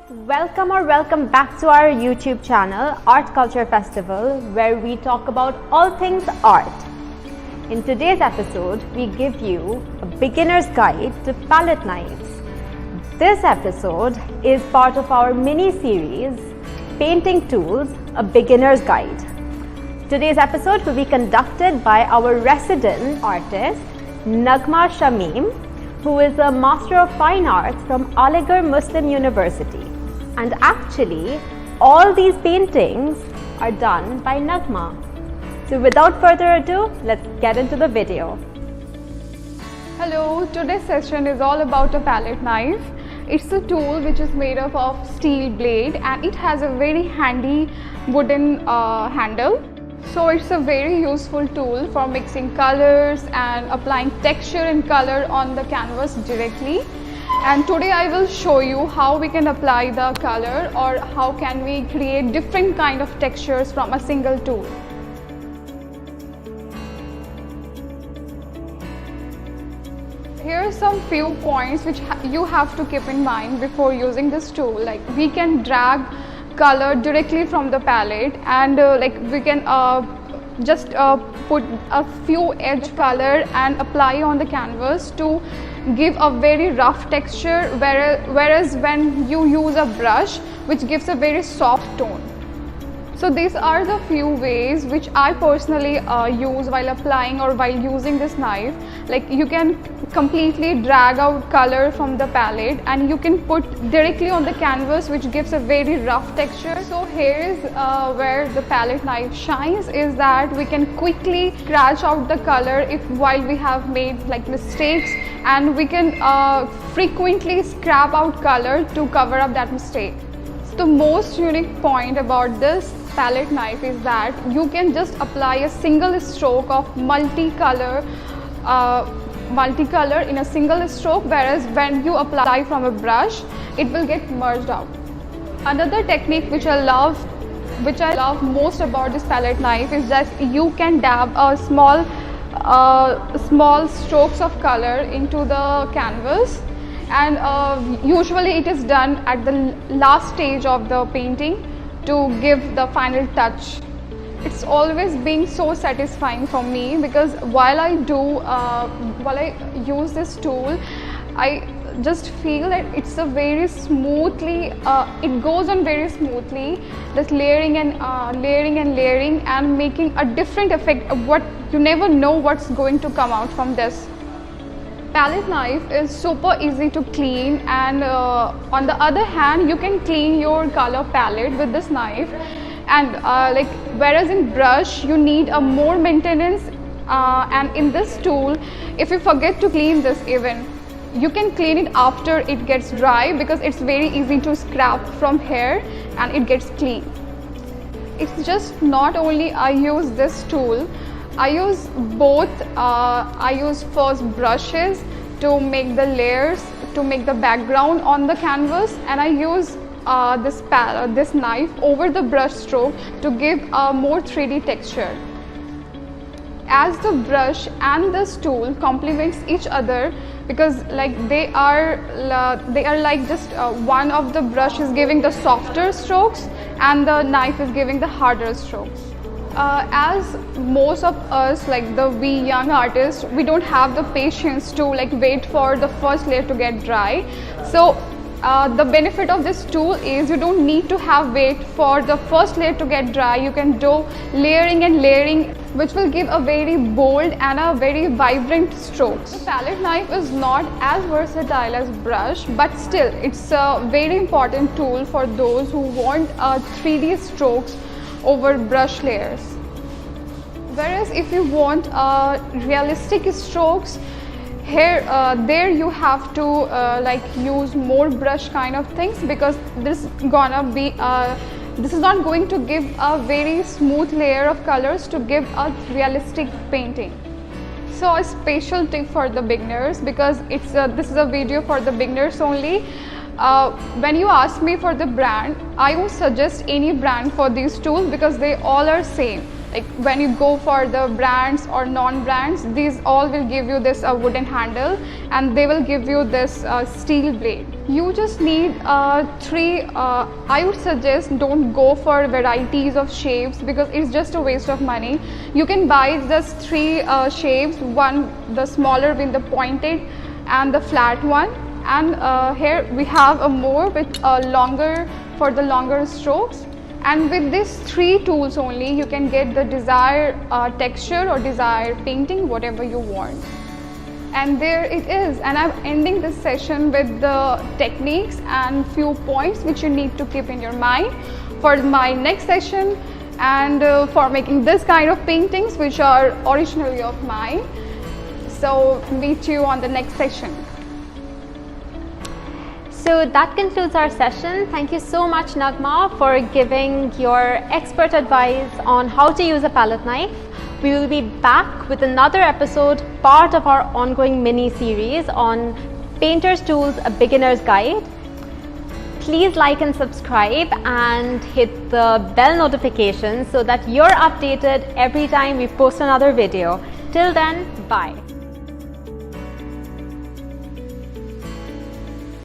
Welcome back to our YouTube channel, Art Culture Festival, where we talk about all things art. In today's episode, we give you a beginner's guide to palette knives. This episode is part of our mini-series, Painting Tools, a Beginner's Guide. Today's episode will be conducted by our resident artist, Nagma Shamim, who is a Master of Fine Arts from Aligarh Muslim University. And actually, all these paintings are done by Nagma. So without further ado, let's get into the video. Hello, today's session is all about a palette knife. It's a tool which is made up of steel blade and it has a very handy wooden handle. So it's a very useful tool for mixing colors and applying texture and color on the canvas directly. And today I will show you how we can apply the color or how can we create different kind of textures from a single tool. Here are some few points which you have to keep in mind before using this tool. Like we can drag color directly from the palette and we can just put a few edge color and apply on the canvas to give a very rough texture, whereas when you use a brush which gives a very soft tone. So these are the few ways which I personally use while applying or while using this knife. Like you can completely drag out color from the palette and you can put directly on the canvas, which gives a very rough texture. So here is where the palette knife shines, is that we can quickly scratch out the color if while we have made like mistakes, and we can frequently scrap out color to cover up that mistake. So the most unique point about this palette knife is that you can just apply a single stroke of multicolor in a single stroke, whereas when you apply from a brush it will get merged out. Another technique which I love most about this palette knife is that you can dab a small strokes of color into the canvas, and usually it is done at the last stage of the painting to give the final touch. It's always been so satisfying for me because while I use this tool, I just feel that it's a very smoothly, it goes on very smoothly, just layering and making a different effect of what you never know what's going to come out from this. Palette knife is super easy to clean, and on the other hand you can clean your color palette with this knife, and whereas in brush you need a more maintenance, and in this tool if you forget to clean this, even you can clean it after it gets dry because it's very easy to scrap from here and it gets clean. It's just not only I use this tool, I use both. I use first brushes to make the layers, to make the background on the canvas, and I use this knife over the brush stroke to give a more 3D texture. As the brush and this tool complements each other, because they are like just one of the brush is giving the softer strokes and the knife is giving the harder strokes. As most of us, we young artists, we don't have the patience to wait for the first layer to get dry. So the benefit of this tool is you don't need to wait for the first layer to get dry. You can do layering and layering, which will give a very bold and a very vibrant strokes. The palette knife is not as versatile as brush, but still it's a very important tool for those who want 3D strokes over brush layers. Whereas if you want realistic strokes, there you have to use more brush kind of things, because this is not going to give a very smooth layer of colors to give a realistic painting. So a special tip for the beginners, because this is a video for the beginners only. When you ask me for the brand, I won't suggest any brand for these tools because they all are same. Like when you go for the brands or non-brands, these all will give you this wooden handle, and they will give you this steel blade. You just need three, I would suggest don't go for varieties of shapes because it's just a waste of money. You can buy just three shapes, one the smaller with the pointed and the flat one, and here we have a more with longer for the longer strokes. And with these three tools only you can get the desired texture or desired painting, whatever you want. And there it is, and I'm ending this session with the techniques and few points which you need to keep in your mind for my next session and for making this kind of paintings which are originally of mine. So meet you on the next session. So that concludes our session. Thank you so much, Nagma, for giving your expert advice on how to use a palette knife. We will be back with another episode, part of our ongoing mini series on Painter's Tools, a Beginner's Guide. Please like and subscribe and hit the bell notification so that you're updated every time we post another video. Till then, bye.